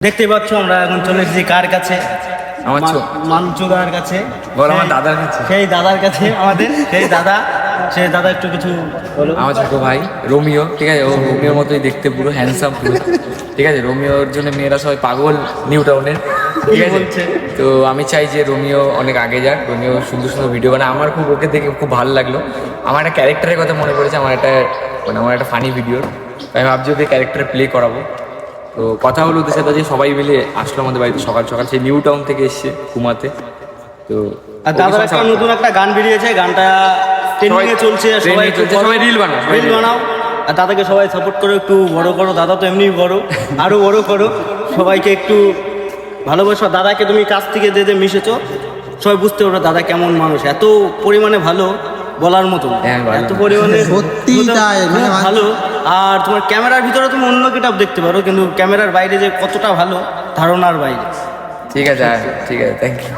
দেখতে পাচ্ছ আমরা এখন চলে এসেছি কার কাছে? আমার মানচুদার কাছে, বল আমার দাদার কাছে। সেই দাদার কাছে আমাদের সেই দাদা একটু কিছু বলো। আমার ছোট ভাই রোমিও, ঠিক আছে, ও রোমিওর মতোই দেখতে, পুরো হ্যান্ডসাম পুরো, ঠিক আছে। রোমিওর জন্য মেয়েরা সবাই পাগল নিউ টাউনের, ঠিক আছে। তো আমি চাই যে রোমিও অনেক আগে যাক, রোমিও সুন্দর সুন্দর ভিডিও বানায়। আমার খুব ওকে দেখে খুব ভালো লাগলো। আমার একটা ক্যারেক্টারের কথা মনে পড়েছে, আমার একটা ফানি ভিডিও, আমি ভাবছি ওকে ক্যারেক্টার প্লে করাবো। তো কথা হলো ওদের সাথে, যে সবাই মিলে আসলো আমাদের বাড়িতে সকাল সকাল, সেই নিউ টাউন থেকে এসছে ঘুমাতে। তো আর দাদার একটা নতুন একটা গান বেরিয়েছে, গানটা ট্রেন্ডিংয়ে চলছে, সবাই রিল বানাও। আর দাদাকে সবাই সাপোর্ট করো, একটু বড় করো, দাদা তো এমনি বড়, আরো বড় করো, সবাইকে একটু ভালোবাসো। দাদাকে তুমি কাছ থেকে যে মিশেছো, সবাই বুঝতে পারবে দাদা কেমন মানুষ, এত পরিমাণে ভালো বলার মতো, এত পরিমাণে সত্যি তাই, মানে ভালো। আর তোমার ক্যামেরার ভিতরে তুমি অন্য কিটাপ দেখতে পারো, কিন্তু ক্যামেরার বাইরে যে কতটা ভালো, ধারণার বাইরে। ঠিক আছে, থ্যাংক ইউ।